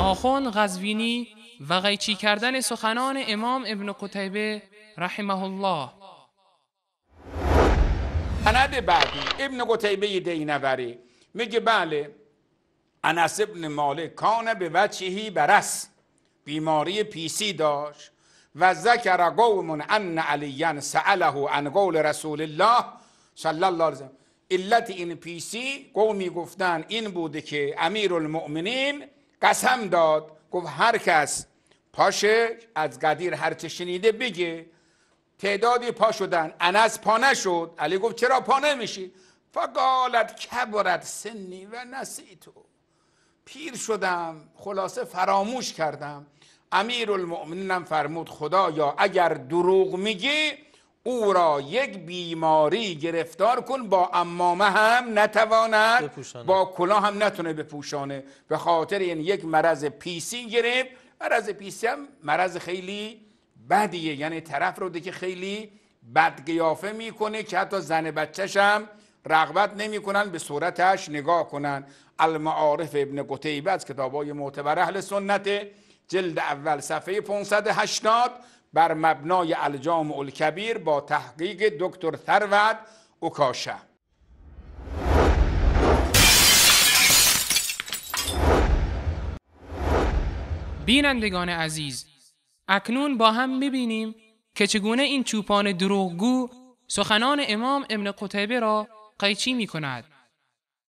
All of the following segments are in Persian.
آخوند قزوینی و قیچی کردن سخنان امام ابن قتیبه رحمه الله. سند بعدی ابن قتیبه دینوری میگه بله انس ابن مالک کان به وجهی برس، بیماری پیسی داشت و ذکر قوم ان علیاً سأله عن قول رسول الله صلی الله علیه وسلم. علت این پیسی قومی گفتن این بوده که امیرالمؤمنین قسم داد، گفت هر کس پاشه از قدیر هرچه شنیده بگه. تعدادی پا شدن، انس پا نشد. علی گفت چرا پا نمیشی؟ فقالت کبرت سنی و نسیتو، پیر شدم خلاصه فراموش کردم. امیرالمؤمنینم فرمود خدایا اگر دروغ میگی او را یک بیماری گرفتار کن، با عمامه هم نتواند با کلاه هم نتونه بپوشانه. به خاطر این یک مرض پیسی گرفت. مرض پیسی هم مرض خیلی بدیه، یعنی طرف رو که خیلی بد قیافه میکنه که حتی زن بچه‌ش هم رغبت نمیکنن به صورتش نگاه کنن. المعارف ابن قتیبه از کتابای معتبر اهل سنت، جلد اول صفحه 580 بر مبنای الجامع الکبیر با تحقیق دکتر ثروت اوکاشه. بینندگان عزیز، اکنون با هم می‌بینیم که چگونه این چوپان دروغگو سخنان امام ابن قتیبه را قیچی می‌کند.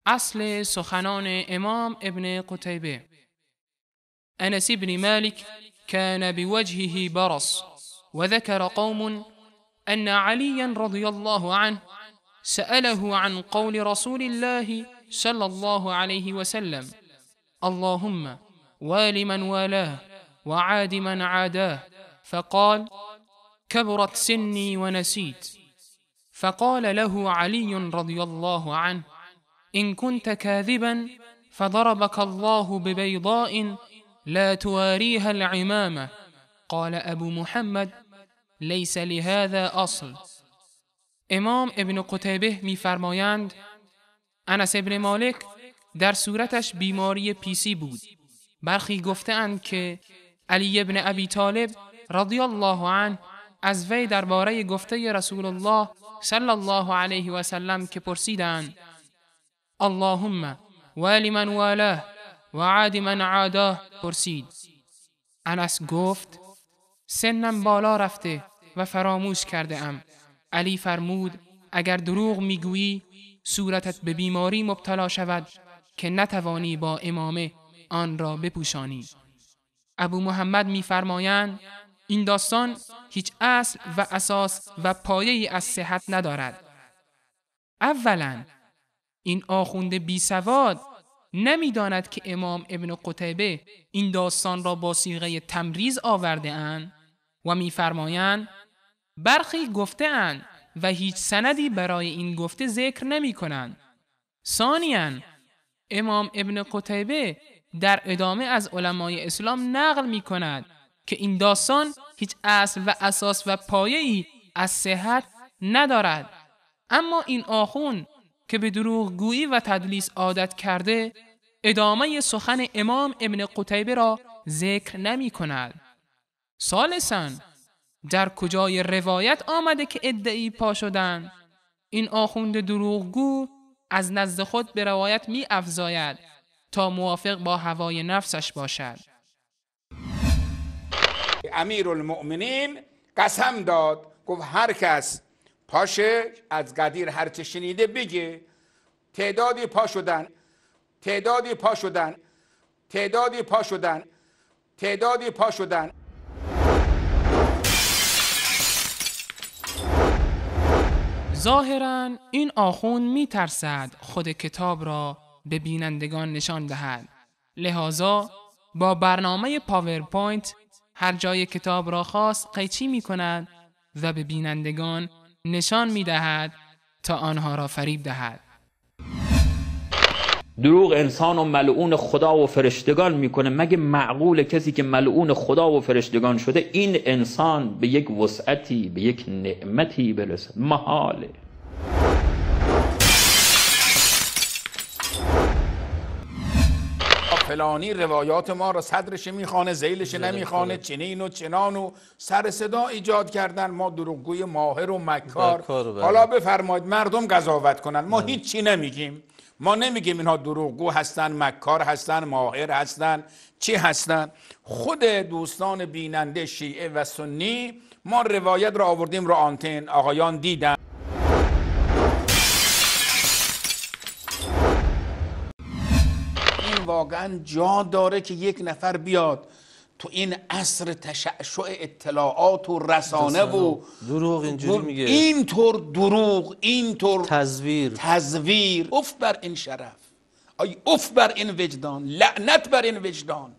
اصل سخنان امام ابن قتیبه: انس بن مالك كان بوجهه برص، وذكر قوم أن عليا رضي الله عنه سأله عن قول رسول الله صلى الله عليه وسلم: اللهم وال من والاه وعاد من عاداه، فقال: كبرت سني ونسيت. فقال له علي رضي الله عنه: إن كنت كاذبا فضربك الله ببيضاء لا تواريها العمامة. قال ابو محمد: ليس لهذا اصل. امام ابن قتیبه می‌فرمایند انس ابن مالک در صورتش بیماری پیسی بود. برخی گفتند که علی ابن ابی طالب رضی الله عنه از وی درباره گفته رسول الله صلی الله علیه و سلم که پرسیدند: اللهم وال من والاه و عاد من عاداه پرسید. انس گفت: سنم بالا رفته و فراموش کرده ام. علی فرمود: اگر دروغ میگویی صورتت به بیماری مبتلا شود که نتوانی با امامه آن را بپوشانی. ابو محمد میفرمایند این داستان هیچ اصل و اساس و پایه‌ای از صحت ندارد. اولا این آخوند بی سواد نمیداند که امام ابن قتیبه این داستان را با صیغه تمریض آورده اند و میفرمایند برخی گفته اند و هیچ سندی برای این گفته ذکر نمی کنند. ثانیاً امام ابن قتیبه در ادامه از علمای اسلام نقل می کند که این داستان هیچ اصل و اساس و پایه‌ای از صحت ندارد. اما این آخوند که به دروغگویی و تدلیس عادت کرده ادامه سخن امام ابن قتیبه را ذکر نمی کند. ثالثاً در کجای روایت آمده که ادعی پا شدن؟ این آخوند دروغگو از نزد خود به روایت می افزاید تا موافق با هوای نفسش باشد. امیرالمؤمنین قسم داد، گفت هر کس پاشه از قدیر هرچه شنیده بگه. تعدادی پا شدن، تعدادی پا شدن، تعدادی پا شدن، تعدادی پا شدن. ظاهراً این آخوند می ترسد خود کتاب را به بینندگان نشان دهد. لذا با برنامه پاورپوینت هر جای کتاب را خواست قیچی می کند و به بینندگان نشان می دهد تا آنها را فریب دهد. دروغ انسان و ملعون خدا و فرشتگان میکنه. مگه معقول کسی که ملعون خدا و فرشتگان شده این انسان به یک وسعتی، به یک نعمتی برسه؟ محاله. فلانی روایات ما رو صدرش میخوانه، ذیلش نمیخوانه، چنین و چنان و سر صدا ایجاد کردن. ما دروغگوی ماهر و مکار. حالا بفرمایید مردم قضاوت کنن، ما هیچی نمیگیم. ما نمیگیم اینها دروغگو هستن، مکار هستن، ماهر هستن، چی هستن. خود دوستان بیننده شیعه و سنی ما روایت رو آوردیم رو آنتن، آقایان دیدن. این واقعا جا داره که یک نفر بیاد تو این عصر تشعشع اطلاعات و رسانه و دروغ اینجوری میگه، اینطور دروغ، اینطور تزویر، اف بر این شرف، ای اف بر این وجدان، لعنت بر این وجدان.